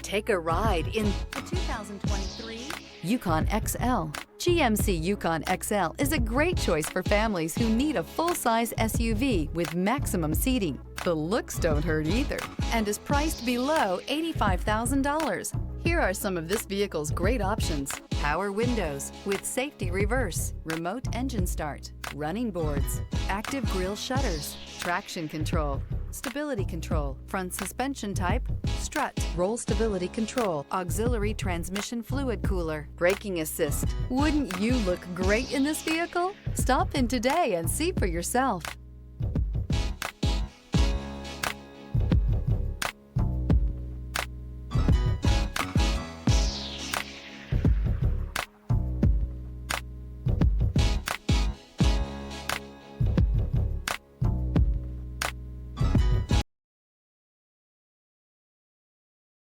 Take a ride in the 2023 Yukon XL. GMC Yukon XL is a great choice for families who need a full-size SUV with maximum seating. The looks don't hurt either and is priced below $85,000. Here are some of this vehicle's great options: power windows with safety reverse, remote engine start, running boards, active grille shutters, traction control, stability control, front suspension type, strut, roll stability control, auxiliary transmission fluid cooler, braking assist. Wouldn't you look great in this vehicle? Stop in today and see for yourself.